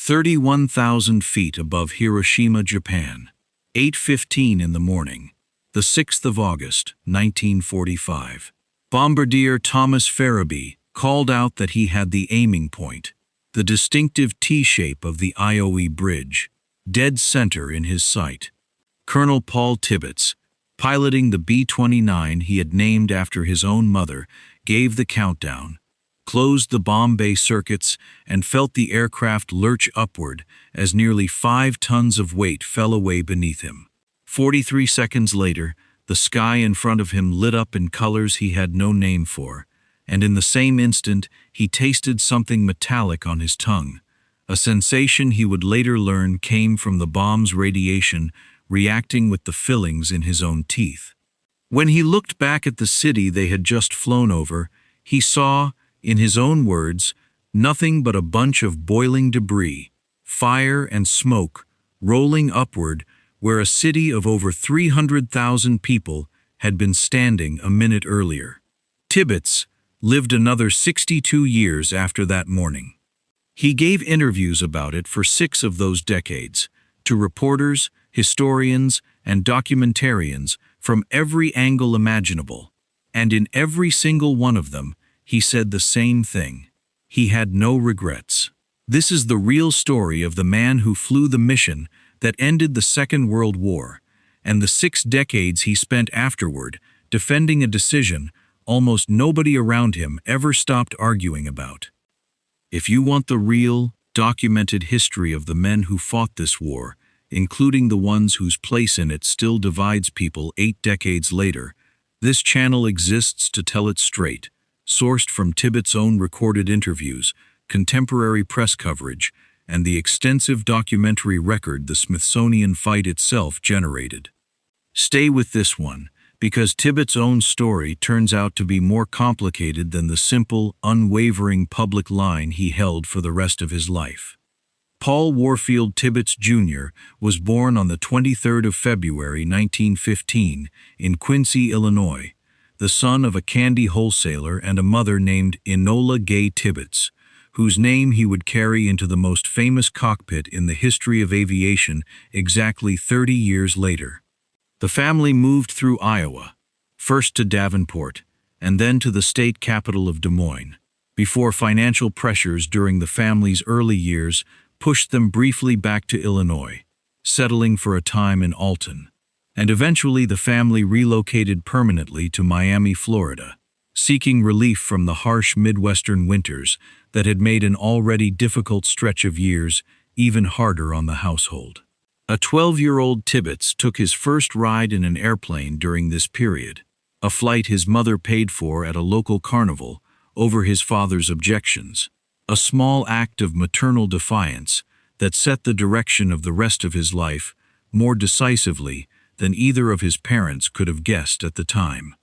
31,000 feet above Hiroshima, Japan. 8:15 in the morning, the 6th of August, 1945. Bombardier Thomas Farabee called out that he had the aiming point, the distinctive T-shape of the WWII bridge, dead center in his sight. Colonel Paul Tibbets, piloting the B-29 he had named after his own mother, gave the countdown, closed the bomb bay circuits, and felt the aircraft lurch upward as nearly 5 tons of weight fell away beneath him. 43 seconds later, the sky in front of him lit up in colors he had no name for, and in the same instant he tasted something metallic on his tongue, a sensation he would later learn came from the bomb's radiation reacting with the fillings in his own teeth. When he looked back at the city they had just flown over, he saw, in his own words, nothing but a bunch of boiling debris, fire and smoke, rolling upward where a city of over 300,000 people had been standing a minute earlier. Tibbets lived another 62 years after that morning. He gave interviews about it for 6 of those decades, to reporters, historians, and documentarians from every angle imaginable, and in every single one of them, he said the same thing. He had no regrets. This is the real story of the man who flew the mission that ended the Second World War, and the 6 decades he spent afterward defending a decision almost nobody around him ever stopped arguing about. If you want the real, documented history of the men who fought this war, including the ones whose place in it still divides people 8 decades later, this channel exists to tell it straight, sourced from Tibbets' own recorded interviews, contemporary press coverage, and the extensive documentary record the Smithsonian fight itself generated. Stay with this one, because Tibbets' own story turns out to be more complicated than the simple, unwavering public line he held for the rest of his life. Paul Warfield Tibbets, Jr. was born on the 23rd of February 1915 in Quincy, Illinois, the son of a candy wholesaler and a mother named Enola Gay Tibbets, whose name he would carry into the most famous cockpit in the history of aviation exactly 30 years later. The family moved through Iowa, first to Davenport, and then to the state capital of Des Moines, before financial pressures during the family's early years pushed them briefly back to Illinois, settling for a time in Alton. And eventually the family relocated permanently to Miami, Florida, seeking relief from the harsh Midwestern winters that had made an already difficult stretch of years even harder on the household. A 12-year-old Tibbets took his first ride in an airplane during this period, a flight his mother paid for at a local carnival over his father's objections, a small act of maternal defiance that set the direction of the rest of his life more decisively than either of his parents could have guessed at the time.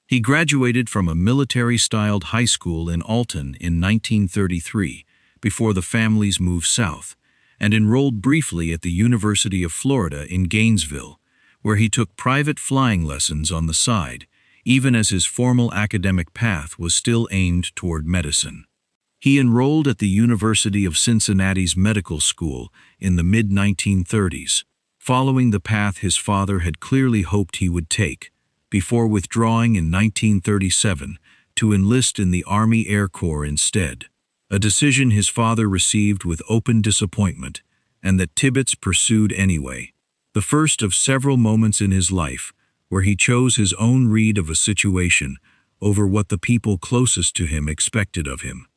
He graduated from a military-styled high school in Alton in 1933 before the family's move south, and enrolled briefly at the University of Florida in Gainesville, where he took private flying lessons on the side, even as his formal academic path was still aimed toward medicine. He enrolled at the University of Cincinnati's medical school in the mid-1930s, following the path his father had clearly hoped he would take, before withdrawing in 1937 to enlist in the Army Air Corps instead, a decision his father received with open disappointment and that Tibbets pursued anyway, the first of several moments in his life where he chose his own read of a situation over what the people closest to him expected of him.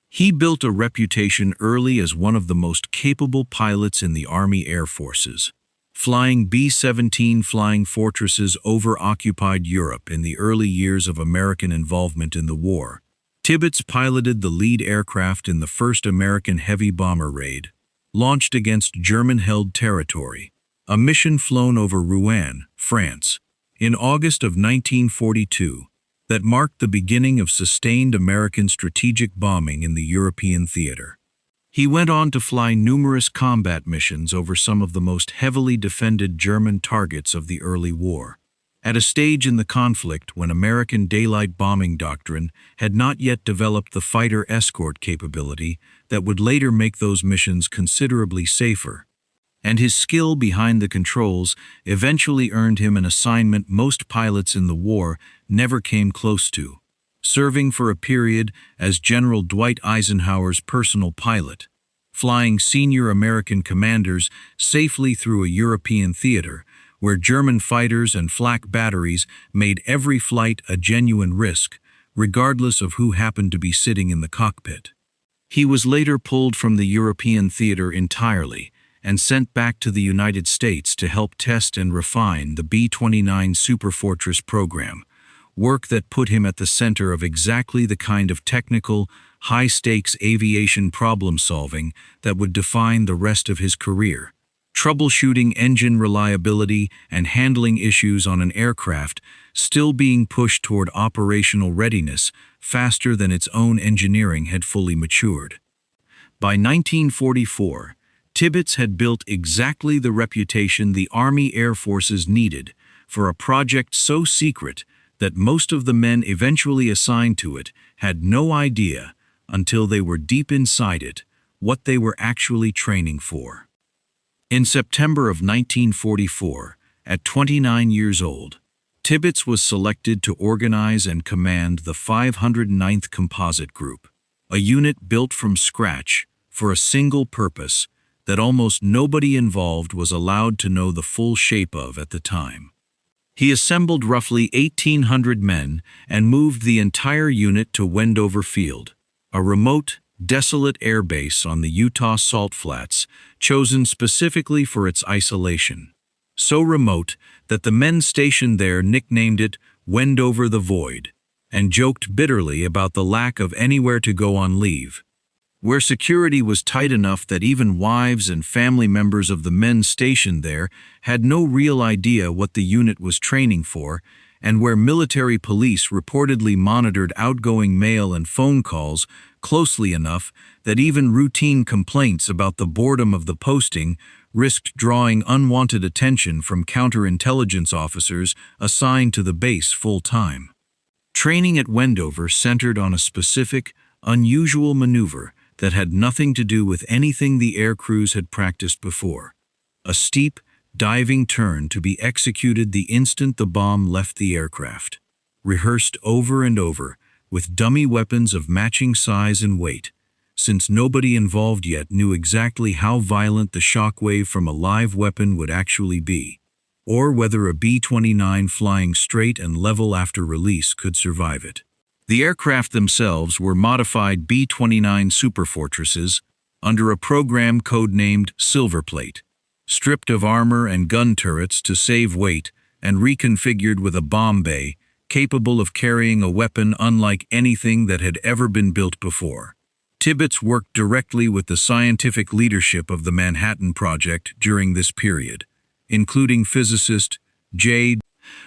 He built a reputation early as one of the most capable pilots in the Army Air Forces, flying B-17 Flying Fortresses over occupied Europe in the early years of American involvement in the war. Tibbets piloted the lead aircraft in the first American heavy bomber raid, launched against German-held territory, a mission flown over Rouen, France, in August of 1942 that marked the beginning of sustained American strategic bombing in the European theater. He went on to fly numerous combat missions over some of the most heavily defended German targets of the early war, at a stage in the conflict when American daylight bombing doctrine had not yet developed the fighter escort capability that would later make those missions considerably safer. And his skill behind the controls eventually earned him an assignment most pilots in the war never came close to, serving for a period as General Dwight Eisenhower's personal pilot, flying senior American commanders safely through a European theater where German fighters and flak batteries made every flight a genuine risk, regardless of who happened to be sitting in the cockpit. He was later pulled from the European theater entirely and sent back to the United States to help test and refine the B-29 Superfortress program, work that put him at the center of exactly the kind of technical, high-stakes aviation problem-solving that would define the rest of his career. Troubleshooting engine reliability and handling issues on an aircraft still being pushed toward operational readiness faster than its own engineering had fully matured. By 1944, Tibbets had built exactly the reputation the Army Air Forces needed for a project so secret that most of the men eventually assigned to it had no idea, until they were deep inside it, what they were actually training for. In September of 1944, at 29 years old, Tibbets was selected to organize and command the 509th Composite Group, a unit built from scratch for a single purpose that almost nobody involved was allowed to know the full shape of at the time. He assembled roughly 1,800 men and moved the entire unit to Wendover Field, a remote, desolate airbase on the Utah Salt Flats, chosen specifically for its isolation. So remote that the men stationed there nicknamed it Wendover the Void, and joked bitterly about the lack of anywhere to go on leave. Where security was tight enough that even wives and family members of the men stationed there had no real idea what the unit was training for, and where military police reportedly monitored outgoing mail and phone calls closely enough that even routine complaints about the boredom of the posting risked drawing unwanted attention from counterintelligence officers assigned to the base full-time. Training at Wendover centered on a specific, unusual maneuver that had nothing to do with anything the air crews had practiced before. A steep, diving turn to be executed the instant the bomb left the aircraft, rehearsed over and over with dummy weapons of matching size and weight, since nobody involved yet knew exactly how violent the shockwave from a live weapon would actually be, or whether a B-29 flying straight and level after release could survive it. The aircraft themselves were modified B-29 Superfortresses under a program codenamed Silverplate, stripped of armor and gun turrets to save weight and reconfigured with a bomb bay capable of carrying a weapon unlike anything that had ever been built before. Tibbets worked directly with the scientific leadership of the Manhattan Project during this period, including physicist J.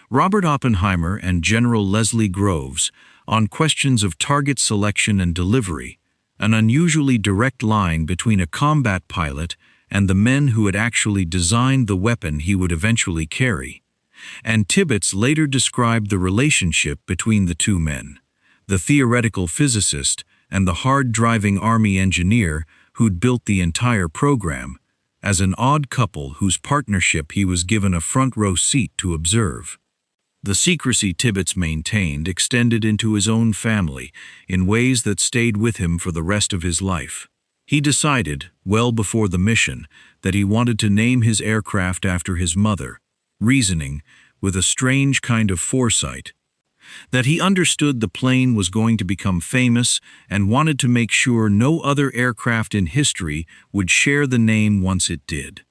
Robert Oppenheimer and General Leslie Groves, on questions of target selection and delivery, an unusually direct line between a combat pilot and the men who had actually designed the weapon he would eventually carry. And Tibbets later described the relationship between the two men, the theoretical physicist and the hard-driving Army engineer who'd built the entire program, as an odd couple whose partnership he was given a front-row seat to observe. The secrecy Tibbets maintained extended into his own family in ways that stayed with him for the rest of his life. He decided, well before the mission, that he wanted to name his aircraft after his mother, reasoning, with a strange kind of foresight, that he understood the plane was going to become famous and wanted to make sure no other aircraft in history would share the name once it did.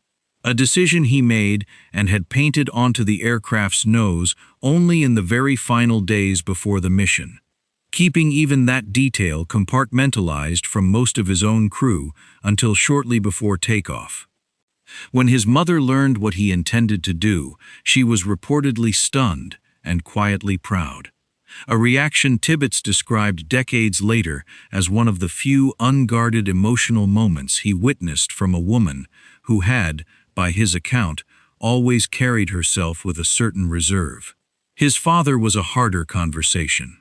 A decision he made and had painted onto the aircraft's nose only in the very final days before the mission, keeping even that detail compartmentalized from most of his own crew until shortly before takeoff. When his mother learned what he intended to do, she was reportedly stunned and quietly proud, a reaction Tibbets described decades later as one of the few unguarded emotional moments he witnessed from a woman who had, by his account, always carried herself with a certain reserve. His father was a harder conversation.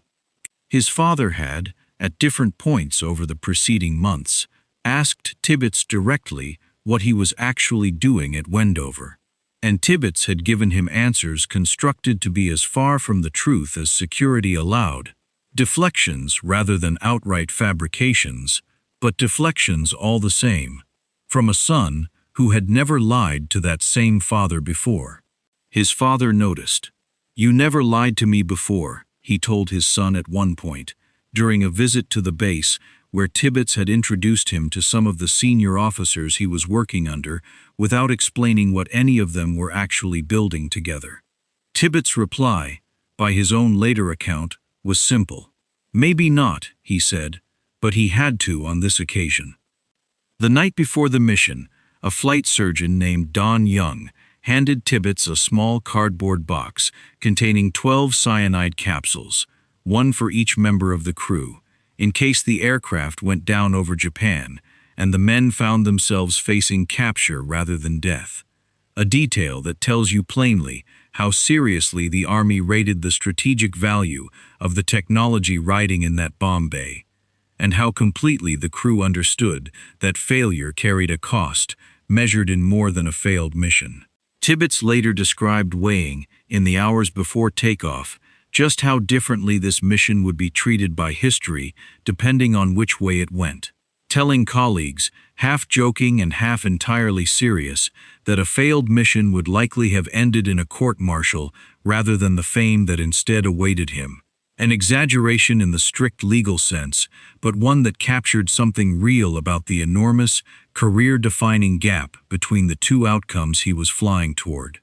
His father had, at different points over the preceding months, asked Tibbets directly what he was actually doing at Wendover, and Tibbets had given him answers constructed to be as far from the truth as security allowed, deflections rather than outright fabrications, but deflections all the same, from a son who had never lied to that same father before. His father noticed. "You never lied to me before," he told his son at one point, during a visit to the base where Tibbets had introduced him to some of the senior officers he was working under without explaining what any of them were actually building together. Tibbets' reply, by his own later account, was simple. "Maybe not," he said, but he had to on this occasion. The night before the mission, a flight surgeon named Don Young handed Tibbets a small cardboard box containing 12 cyanide capsules, one for each member of the crew, in case the aircraft went down over Japan and the men found themselves facing capture rather than death. A detail that tells you plainly how seriously the Army rated the strategic value of the technology riding in that bomb bay, and how completely the crew understood that failure carried a cost measured in more than a failed mission. Tibbets later described weighing, in the hours before takeoff, just how differently this mission would be treated by history depending on which way it went, telling colleagues, half joking and half entirely serious, that a failed mission would likely have ended in a court-martial rather than the fame that instead awaited him. An exaggeration in the strict legal sense, but one that captured something real about the enormous, career-defining gap between the two outcomes he was flying toward.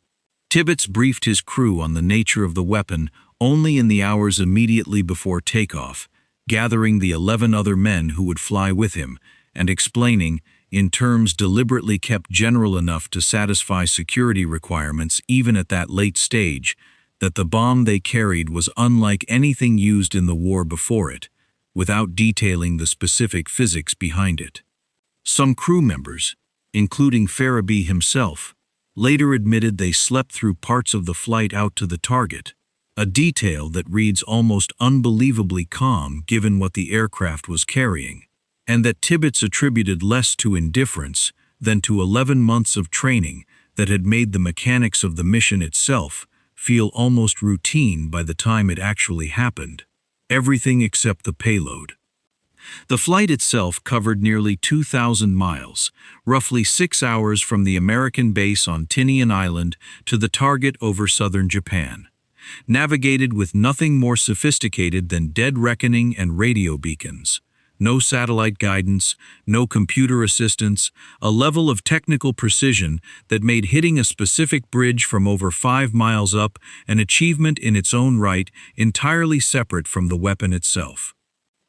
Tibbets briefed his crew on the nature of the weapon only in the hours immediately before takeoff, gathering the 11 other men who would fly with him, and explaining, in terms deliberately kept general enough to satisfy security requirements even at that late stage, that the bomb they carried was unlike anything used in the war before it, without detailing the specific physics behind it. Some crew members, including Farabee himself, later admitted they slept through parts of the flight out to the target, a detail that reads almost unbelievably calm given what the aircraft was carrying, and that Tibbets attributed less to indifference than to 11 months of training that had made the mechanics of the mission itself feel almost routine by the time it actually happened, everything except the payload. The flight itself covered nearly 2,000 miles, roughly 6 hours from the American base on Tinian Island to the target over southern Japan, navigated with nothing more sophisticated than dead reckoning and radio beacons. No satellite guidance, no computer assistance, a level of technical precision that made hitting a specific bridge from over 5 miles up an achievement in its own right, entirely separate from the weapon itself.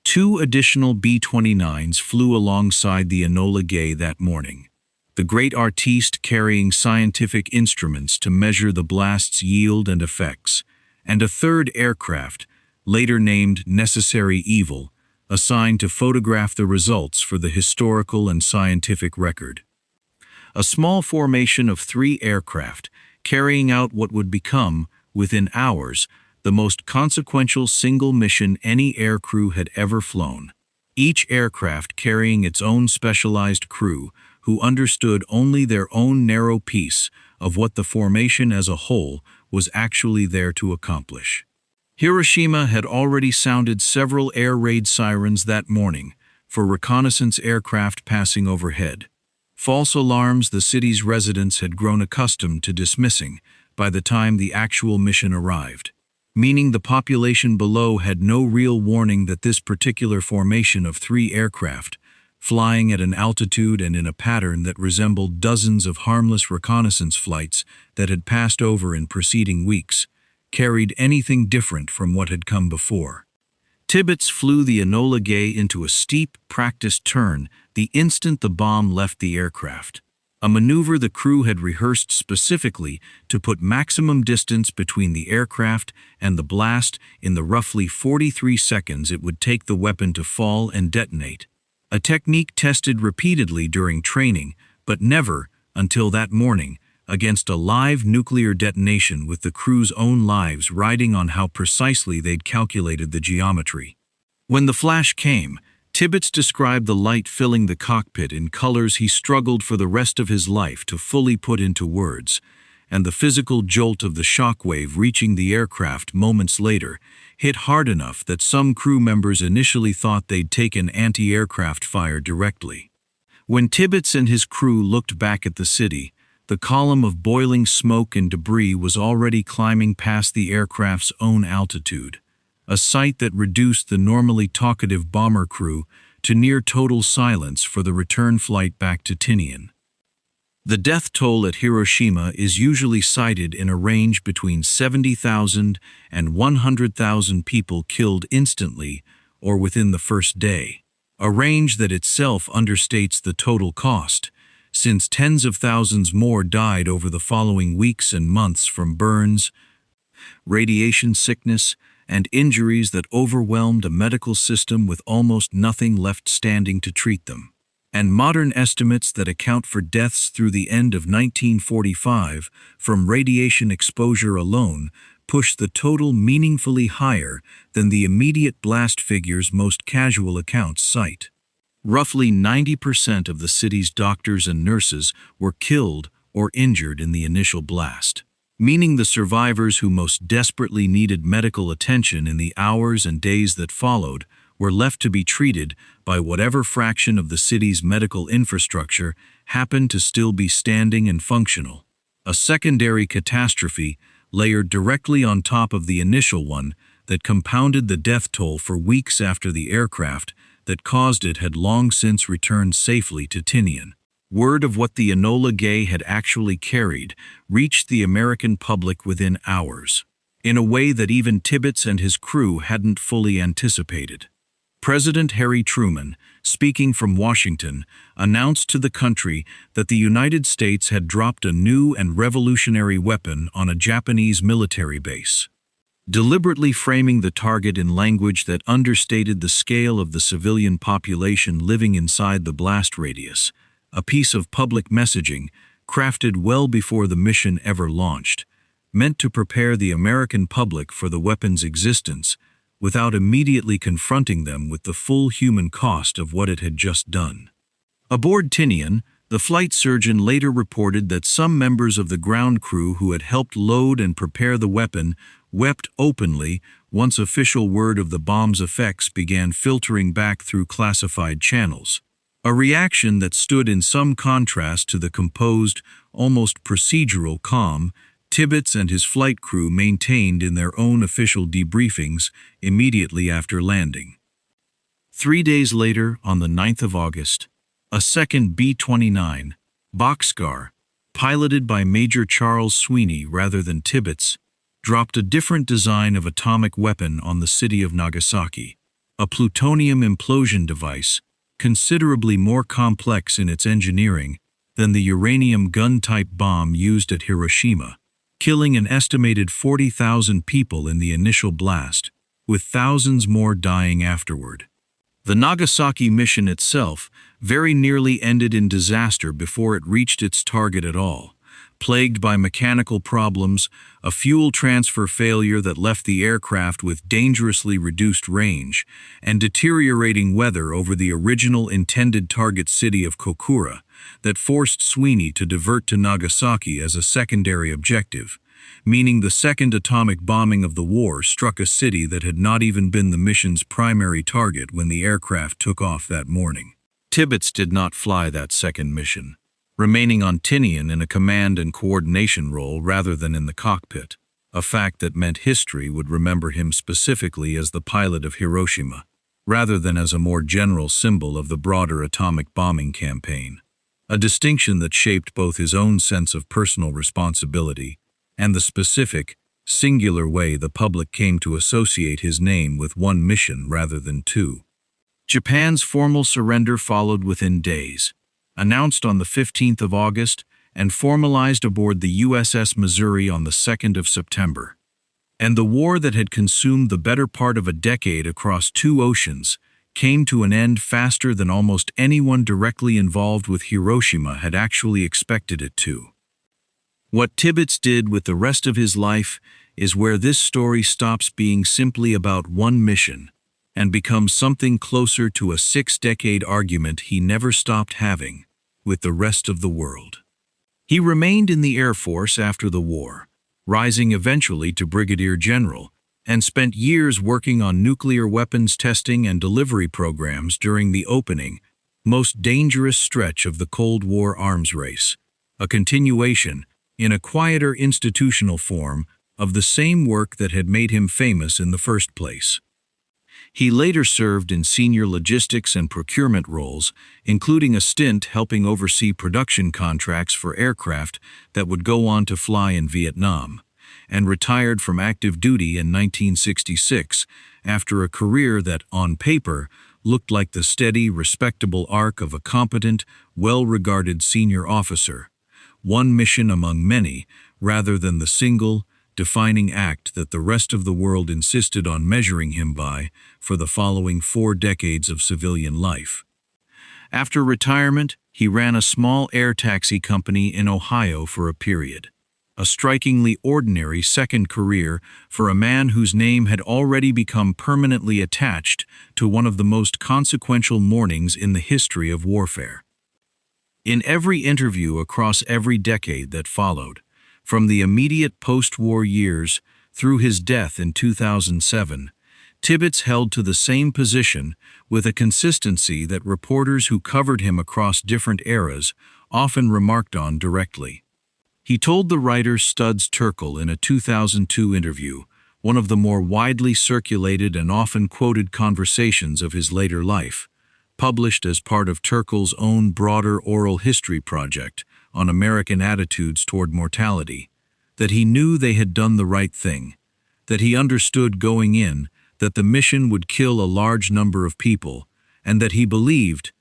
2 additional B-29s flew alongside the Enola Gay that morning, the great artiste carrying scientific instruments to measure the blast's yield and effects, and a third aircraft, later named Necessary Evil, assigned to photograph the results for the historical and scientific record. A small formation of 3 aircraft, carrying out what would become, within hours, the most consequential single mission any aircrew had ever flown. Each aircraft carrying its own specialized crew, who understood only their own narrow piece of what the formation as a whole was actually there to accomplish. Hiroshima had already sounded several air raid sirens that morning for reconnaissance aircraft passing overhead. False alarms the city's residents had grown accustomed to dismissing by the time the actual mission arrived, meaning the population below had no real warning that this particular formation of 3 aircraft, flying at an altitude and in a pattern that resembled dozens of harmless reconnaissance flights that had passed over in preceding weeks, carried anything different from what had come before. Tibbets flew the Enola Gay into a steep, practiced turn the instant the bomb left the aircraft, a maneuver the crew had rehearsed specifically to put maximum distance between the aircraft and the blast in the roughly 43 seconds it would take the weapon to fall and detonate, a technique tested repeatedly during training, but never, until that morning, against a live nuclear detonation with the crew's own lives riding on how precisely they'd calculated the geometry. When the flash came, Tibbets described the light filling the cockpit in colors he struggled for the rest of his life to fully put into words, and the physical jolt of the shockwave reaching the aircraft moments later hit hard enough that some crew members initially thought they'd taken anti-aircraft fire directly. When Tibbets and his crew looked back at the city, the column of boiling smoke and debris was already climbing past the aircraft's own altitude, a sight that reduced the normally talkative bomber crew to near total silence for the return flight back to Tinian. The death toll at Hiroshima is usually cited in a range between 70,000 and 100,000 people killed instantly or within the first day, a range that itself understates the total cost, since tens of thousands more died over the following weeks and months from burns, radiation sickness, and injuries that overwhelmed a medical system with almost nothing left standing to treat them. And modern estimates that account for deaths through the end of 1945 from radiation exposure alone push the total meaningfully higher than the immediate blast figures most casual accounts cite. Roughly 90% of the city's doctors and nurses were killed or injured in the initial blast, meaning the survivors who most desperately needed medical attention in the hours and days that followed were left to be treated by whatever fraction of the city's medical infrastructure happened to still be standing and functional. A secondary catastrophe layered directly on top of the initial one that compounded the death toll for weeks after the aircraft that caused it had long since returned safely to Tinian. Word of what the Enola Gay had actually carried reached the American public within hours, in a way that even Tibbets and his crew hadn't fully anticipated. President Harry Truman, speaking from Washington, announced to the country that the United States had dropped a new and revolutionary weapon on a Japanese military base. Deliberately framing the target in language that understated the scale of the civilian population living inside the blast radius, a piece of public messaging crafted well before the mission ever launched, meant to prepare the American public for the weapon's existence without immediately confronting them with the full human cost of what it had just done. Aboard Tinian, the flight surgeon later reported that some members of the ground crew who had helped load and prepare the weapon wept openly once official word of the bomb's effects began filtering back through classified channels, a reaction that stood in some contrast to the composed, almost procedural calm Tibbets and his flight crew maintained in their own official debriefings immediately after landing. 3 days later, on the 9th of August, a second B-29 boxcar, piloted by Major Charles Sweeney rather than Tibbets, dropped a different design of atomic weapon on the city of Nagasaki, a plutonium implosion device considerably more complex in its engineering than the uranium gun-type bomb used at Hiroshima, killing an estimated 40,000 people in the initial blast, with thousands more dying afterward. The Nagasaki mission itself very nearly ended in disaster before it reached its target at all, plagued by mechanical problems, a fuel transfer failure that left the aircraft with dangerously reduced range, and deteriorating weather over the original intended target city of Kokura that forced Sweeney to divert to Nagasaki as a secondary objective, meaning the second atomic bombing of the war struck a city that had not even been the mission's primary target when the aircraft took off that morning. Tibbets did not fly that second mission, remaining on Tinian in a command and coordination role rather than in the cockpit, a fact that meant history would remember him specifically as the pilot of Hiroshima, rather than as a more general symbol of the broader atomic bombing campaign, a distinction that shaped both his own sense of personal responsibility and the specific, singular way the public came to associate his name with one mission rather than two. Japan's formal surrender followed within days, announced on the 15th of August and formalized aboard the USS Missouri on the 2nd of September. And the war that had consumed the better part of a decade across two oceans came to an end faster than almost anyone directly involved with Hiroshima had actually expected it to. What Tibbets did with the rest of his life is where this story stops being simply about one mission and becomes something closer to a 6-decade argument he never stopped having with the rest of the world. He remained in the Air Force after the war, rising eventually to brigadier general, and spent years working on nuclear weapons testing and delivery programs during the opening, most dangerous stretch of the Cold War arms race, a continuation, in a quieter institutional form, of the same work that had made him famous in the first place. He later served in senior logistics and procurement roles, including a stint helping oversee production contracts for aircraft that would go on to fly in Vietnam, and retired from active duty in 1966 after a career that, on paper, looked like the steady, respectable arc of a competent, well-regarded senior officer, one mission among many, rather than the single, defining act that the rest of the world insisted on measuring him by for the following 4 decades of civilian life. After retirement, he ran a small air taxi company in Ohio for a period, a strikingly ordinary second career for a man whose name had already become permanently attached to one of the most consequential mornings in the history of warfare. In every interview across every decade that followed, from the immediate post-war years through his death in 2007, Tibbets held to the same position with a consistency that reporters who covered him across different eras often remarked on directly. He told the writer Studs Terkel in a 2002 interview, one of the more widely circulated and often quoted conversations of his later life, published as part of Terkel's own broader oral history project on American attitudes toward mortality, that he knew they had done the right thing, that he understood going in that the mission would kill a large number of people, and that he believed,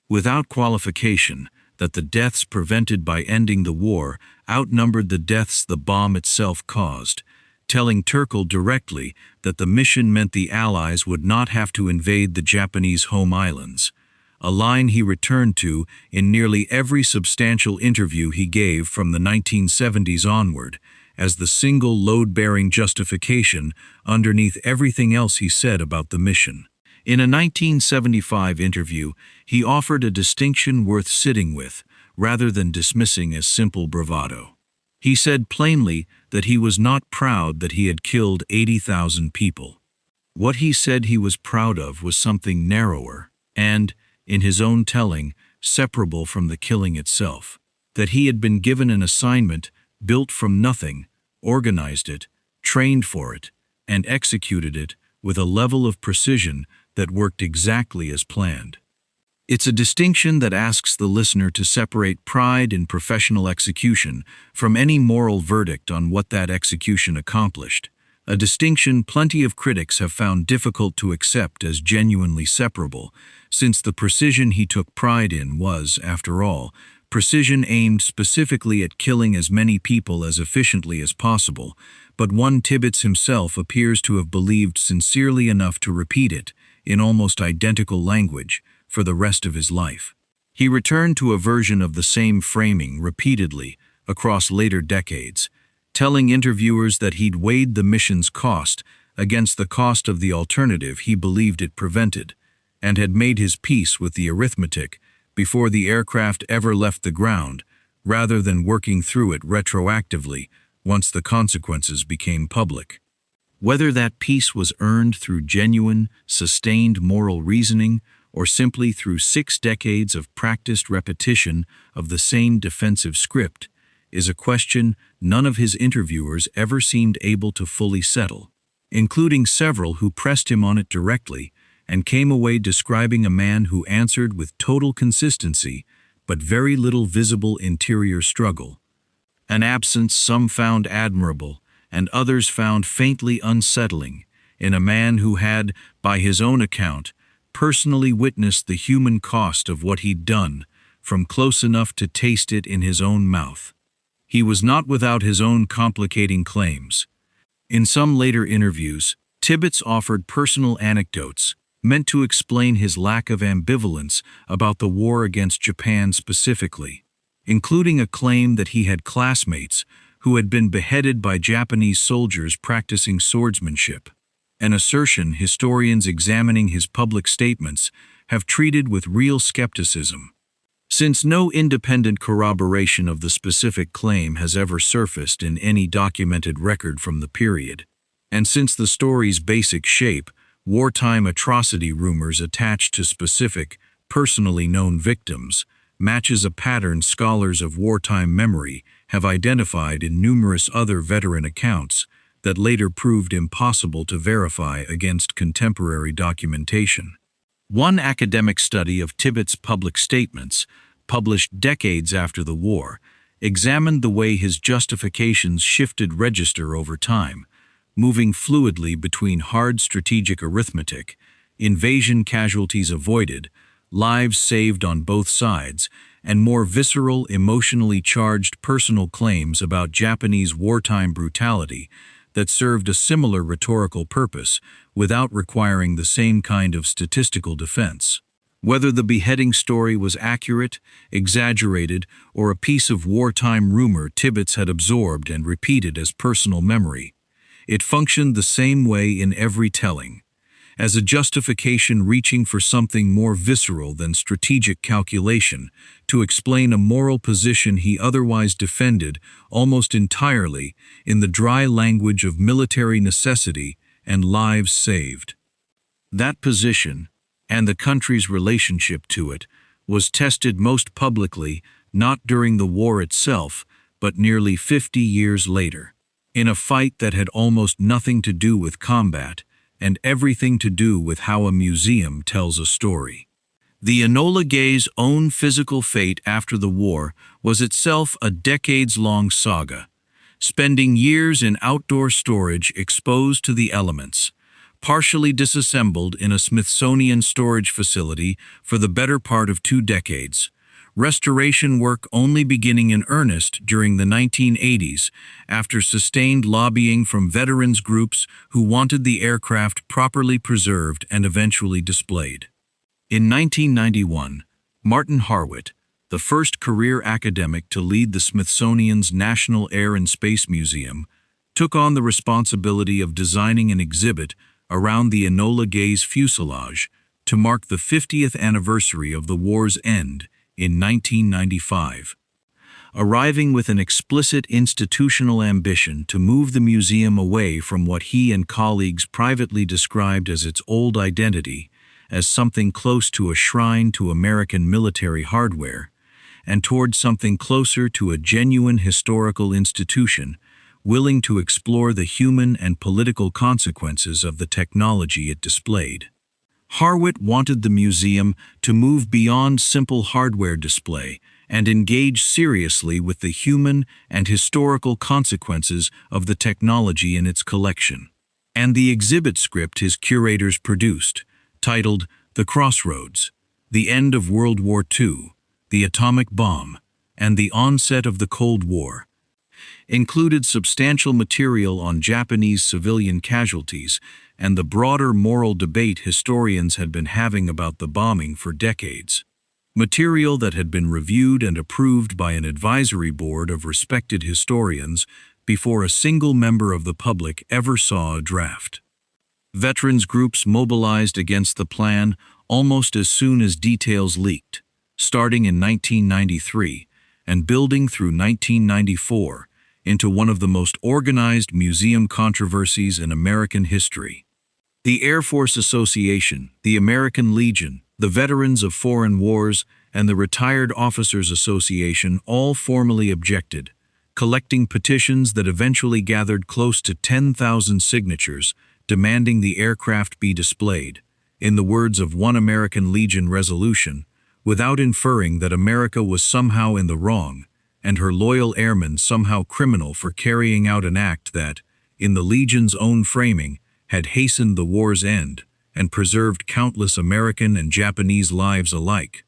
without qualification, that the deaths prevented by ending the war outnumbered the deaths the bomb itself caused, telling Terkel directly that the mission meant the Allies would not have to invade the Japanese home islands, a line he returned to in nearly every substantial interview he gave from the 1970s onward, as the single load-bearing justification underneath everything else he said about the mission. In a 1975 interview, he offered a distinction worth sitting with, rather than dismissing as simple bravado. He said plainly that he was not proud that he had killed 80,000 people. What he said he was proud of was something narrower and, in his own telling, separable from the killing itself, that he had been given an assignment, built from nothing, organized it, trained for it, and executed it with a level of precision that worked exactly as planned. It's a distinction that asks the listener to separate pride in professional execution from any moral verdict on what that execution accomplished, a distinction plenty of critics have found difficult to accept as genuinely separable, since the precision he took pride in was, after all, precision aimed specifically at killing as many people as efficiently as possible, but one Tibbets himself appears to have believed sincerely enough to repeat it, in almost identical language, for the rest of his life. He returned to a version of the same framing repeatedly across later decades, telling interviewers that he'd weighed the mission's cost against the cost of the alternative he believed it prevented, and had made his peace with the arithmetic before the aircraft ever left the ground, rather than working through it retroactively once the consequences became public. Whether that peace was earned through genuine, sustained moral reasoning or simply through 6 decades of practiced repetition of the same defensive script is a question none of his interviewers ever seemed able to fully settle, including several who pressed him on it directly and came away describing a man who answered with total consistency but very little visible interior struggle, an absence some found admirable and others found faintly unsettling in a man who had, by his own account, personally witnessed the human cost of what he'd done, from close enough to taste it in his own mouth. He was not without his own complicating claims. In some later interviews, Tibbets offered personal anecdotes meant to explain his lack of ambivalence about the war against Japan specifically. including a claim that he had classmates who had been beheaded by Japanese soldiers practicing swordsmanship, an assertion historians examining his public statements have treated with real skepticism. Since no independent corroboration of the specific claim has ever surfaced in any documented record from the period, and since the story's basic shape, wartime atrocity rumors attached to specific, personally known victims, matches a pattern scholars of wartime memory have identified in numerous other veteran accounts that later proved impossible to verify against contemporary documentation. One academic study of Tibbets' public statements, published decades after the war, examined the way his justifications shifted register over time, moving fluidly between hard strategic arithmetic, invasion casualties avoided, lives saved on both sides, and more visceral, emotionally charged personal claims about Japanese wartime brutality that served a similar rhetorical purpose without requiring the same kind of statistical defense. Whether the beheading story was accurate, exaggerated, or a piece of wartime rumor Tibbets had absorbed and repeated as personal memory, it functioned the same way in every telling, as a justification reaching for something more visceral than strategic calculation to explain a moral position he otherwise defended almost entirely in the dry language of military necessity and lives saved. That position, and the country's relationship to it, was tested most publicly not during the war itself, but nearly 50 years later, in a fight that had almost nothing to do with combat and everything to do with how a museum tells a story. The Enola Gay's own physical fate after the war was itself a decades-long saga, spending years in outdoor storage exposed to the elements, partially disassembled in a Smithsonian storage facility for the better part of 2 decades, restoration work only beginning in earnest during the 1980s after sustained lobbying from veterans groups who wanted the aircraft properly preserved and eventually displayed. In 1991, Martin Harwitt, the first career academic to lead the Smithsonian's National Air and Space Museum, took on the responsibility of designing an exhibit around the Enola Gay's fuselage to mark the 50th anniversary of the war's end in 1995. Arriving with an explicit institutional ambition to move the museum away from what he and colleagues privately described as its old identity, as something close to a shrine to American military hardware, and toward something closer to a genuine historical institution, willing to explore the human and political consequences of the technology it displayed. Harwitt wanted the museum to move beyond simple hardware display and engage seriously with the human and historical consequences of the technology in its collection. And the exhibit script his curators produced, titled The Crossroads, The End of World War II, The Atomic Bomb, and the Onset of the Cold War, included substantial material on Japanese civilian casualties and the broader moral debate historians had been having about the bombing for decades. Material that had been reviewed and approved by an advisory board of respected historians before a single member of the public ever saw a draft. Veterans groups mobilized against the plan almost as soon as details leaked, starting in 1993 and building through 1994 into one of the most organized museum controversies in American history. The Air Force Association, the American Legion, the Veterans of Foreign Wars, and the Retired Officers Association all formally objected, collecting petitions that eventually gathered close to 10,000 signatures demanding the aircraft be displayed, in the words of one American Legion resolution, without inferring that America was somehow in the wrong and her loyal airmen somehow criminal for carrying out an act that, in the Legion's own framing, had hastened the war's end and preserved countless American and Japanese lives alike.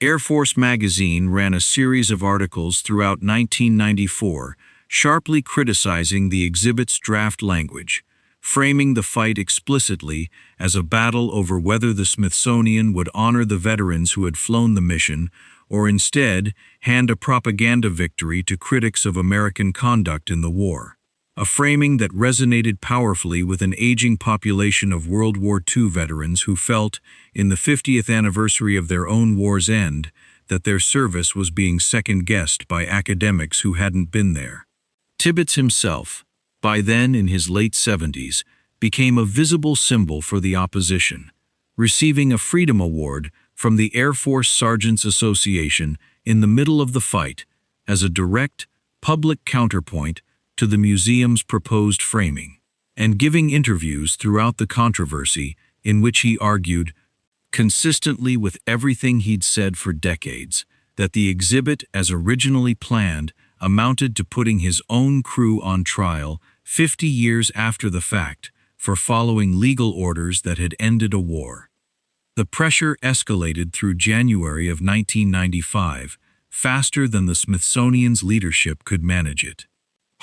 Air Force magazine ran a series of articles throughout 1994, sharply criticizing the exhibit's draft language, framing the fight explicitly as a battle over whether the Smithsonian would honor the veterans who had flown the mission or instead hand a propaganda victory to critics of American conduct in the war. A framing that resonated powerfully with an aging population of World War II veterans who felt, in the 50th anniversary of their own war's end, that their service was being second-guessed by academics who hadn't been there. Tibbets himself, by then in his late 70s, became a visible symbol for the opposition, receiving a Freedom Award from the Air Force Sergeants Association in the middle of the fight as a direct, public counterpoint to the museum's proposed framing, and giving interviews throughout the controversy in which he argued, consistently with everything he'd said for decades, that the exhibit as originally planned amounted to putting his own crew on trial 50 years after the fact for following legal orders that had ended a war. The pressure escalated through January of 1995, faster than the Smithsonian's leadership could manage it.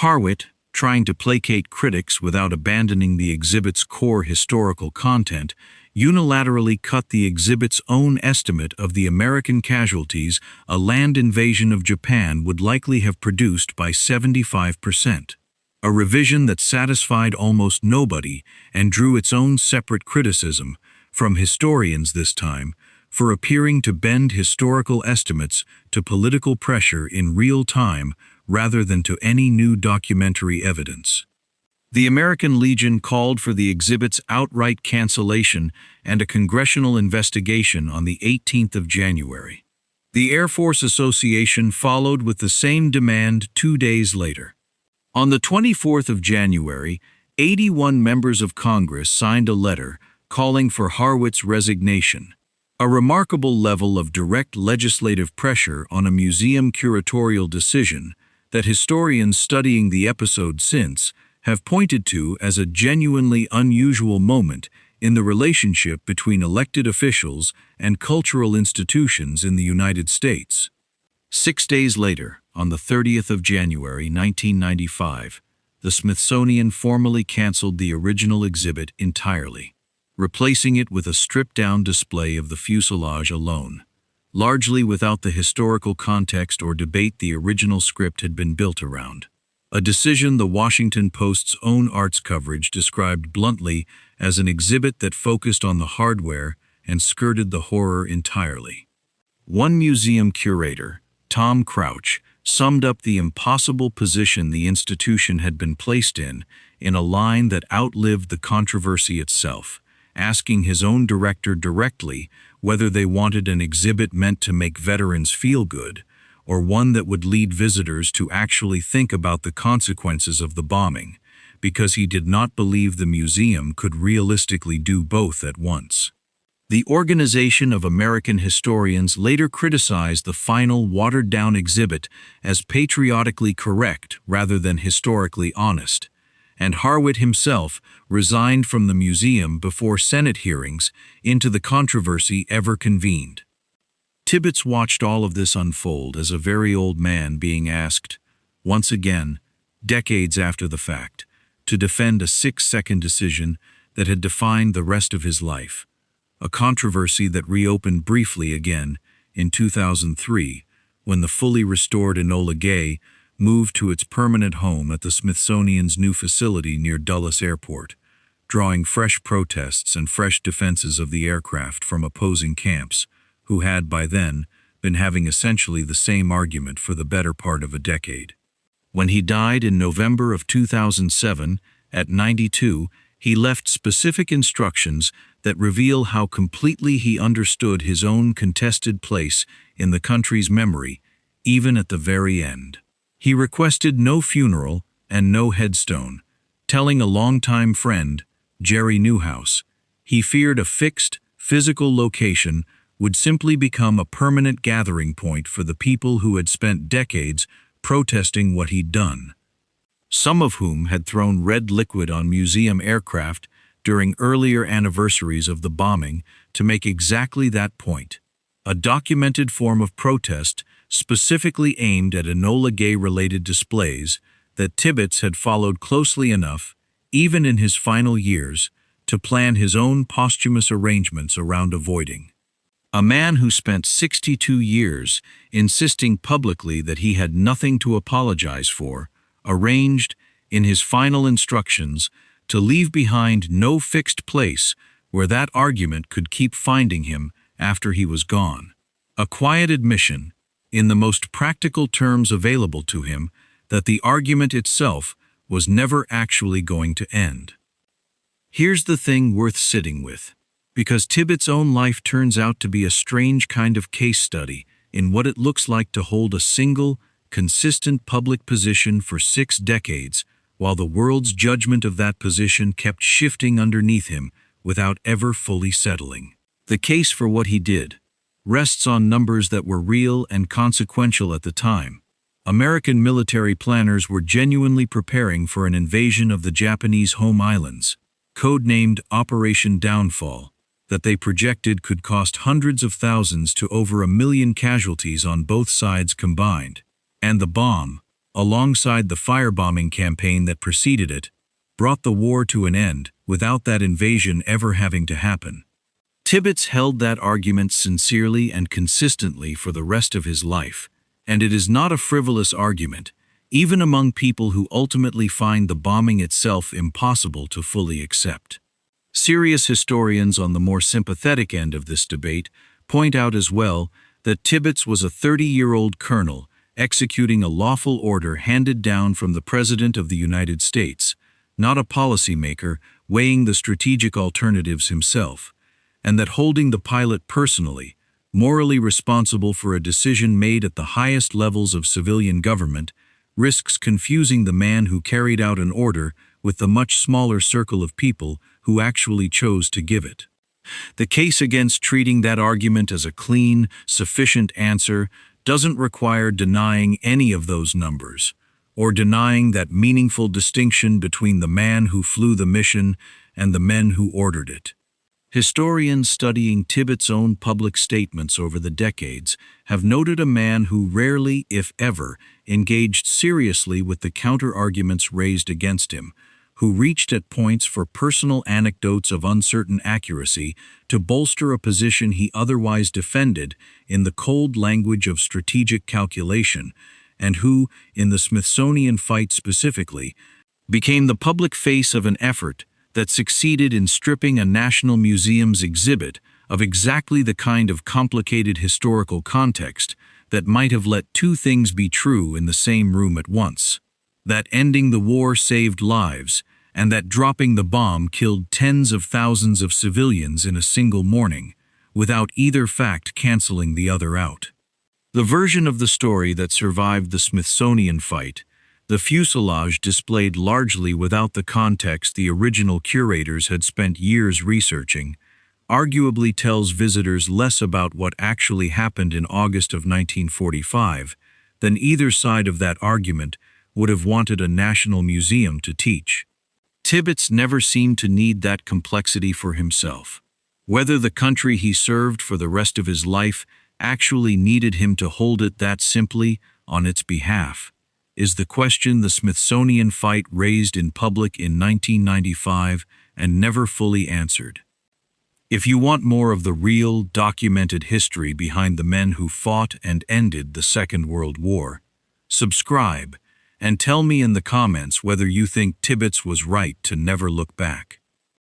Harwit, trying to placate critics without abandoning the exhibit's core historical content, unilaterally cut the exhibit's own estimate of the American casualties a land invasion of Japan would likely have produced by 75%. A revision that satisfied almost nobody and drew its own separate criticism, from historians this time, for appearing to bend historical estimates to political pressure in real time rather than to any new documentary evidence. The American Legion called for the exhibit's outright cancellation and a congressional investigation on the 18th of January. The Air Force Association followed with the same demand 2 days later. On the 24th of January, 81 members of Congress signed a letter calling for Harwit's resignation, a remarkable level of direct legislative pressure on a museum curatorial decision that historians studying the episode since have pointed to as a genuinely unusual moment in the relationship between elected officials and cultural institutions in the United States. 6 days later, on the 30th of January 1995, the Smithsonian formally canceled the original exhibit entirely, replacing it with a stripped-down display of the fuselage alone, largely without the historical context or debate the original script had been built around. A decision the Washington Post's own arts coverage described bluntly as an exhibit that focused on the hardware and skirted the horror entirely. One museum curator, Tom Crouch, summed up the impossible position the institution had been placed in a line that outlived the controversy itself, asking his own director directly whether they wanted an exhibit meant to make veterans feel good, or one that would lead visitors to actually think about the consequences of the bombing, because he did not believe the museum could realistically do both at once. The Organization of American Historians later criticized the final watered-down exhibit as patriotically correct rather than historically honest, and Harwit himself resigned from the museum before Senate hearings into the controversy ever convened. Tibbets watched all of this unfold as a very old man being asked, once again, decades after the fact, to defend a 6-second decision that had defined the rest of his life, a controversy that reopened briefly again in 2003 when the fully restored Enola Gay moved to its permanent home at the Smithsonian's new facility near Dulles Airport, drawing fresh protests and fresh defenses of the aircraft from opposing camps, who had by then been having essentially the same argument for the better part of a decade. When he died in November of 2007, at 92, he left specific instructions that reveal how completely he understood his own contested place in the country's memory, even at the very end. He requested no funeral and no headstone, telling a longtime friend, Jerry Newhouse, he feared a fixed, physical location would simply become a permanent gathering point for the people who had spent decades protesting what he'd done, some of whom had thrown red liquid on museum aircraft during earlier anniversaries of the bombing to make exactly that point, a documented form of protest specifically aimed at Enola Gay-related displays that Tibbets had followed closely enough, even in his final years, to plan his own posthumous arrangements around avoiding. A man who spent 62 years insisting publicly that he had nothing to apologize for, arranged, in his final instructions, to leave behind no fixed place where that argument could keep finding him after he was gone. A quiet admission, in the most practical terms available to him, that the argument itself was never actually going to end. Here's the thing worth sitting with, because Tibbets' own life turns out to be a strange kind of case study in what it looks like to hold a single, consistent public position for 6 decades, while the world's judgment of that position kept shifting underneath him without ever fully settling. The case for what he did rests on numbers that were real and consequential at the time. American military planners were genuinely preparing for an invasion of the Japanese home islands, codenamed Operation Downfall, that they projected could cost hundreds of thousands to over 1 million casualties on both sides combined. And the bomb, alongside the firebombing campaign that preceded it, brought the war to an end without that invasion ever having to happen. Tibbets held that argument sincerely and consistently for the rest of his life, and it is not a frivolous argument, even among people who ultimately find the bombing itself impossible to fully accept. Serious historians on the more sympathetic end of this debate point out as well that Tibbets was a 30-year-old colonel executing a lawful order handed down from the President of the United States, not a policymaker weighing the strategic alternatives himself, and that holding the pilot personally, morally responsible for a decision made at the highest levels of civilian government, risks confusing the man who carried out an order with the much smaller circle of people who actually chose to give it. The case against treating that argument as a clean, sufficient answer doesn't require denying any of those numbers, or denying that meaningful distinction between the man who flew the mission and the men who ordered it. Historians studying Tibbets' own public statements over the decades have noted a man who rarely, if ever, engaged seriously with the counter-arguments raised against him, who reached at points for personal anecdotes of uncertain accuracy to bolster a position he otherwise defended in the cold language of strategic calculation, and who, in the Smithsonian fight specifically, became the public face of an effort that succeeded in stripping a National Museum's exhibit of exactly the kind of complicated historical context that might have let two things be true in the same room at once: that ending the war saved lives, and that dropping the bomb killed tens of thousands of civilians in a single morning, without either fact canceling the other out. The version of the story that survived the Smithsonian fight, the fuselage displayed largely without the context the original curators had spent years researching, arguably tells visitors less about what actually happened in August of 1945 than either side of that argument would have wanted a national museum to teach. Tibbets never seemed to need that complexity for himself. Whether the country he served for the rest of his life actually needed him to hold it that simply on its behalf is the question the Smithsonian fight raised in public in 1995 and never fully answered. If you want more of the real, documented history behind the men who fought and ended the Second World War, subscribe and tell me in the comments whether you think Tibbets was right to never look back.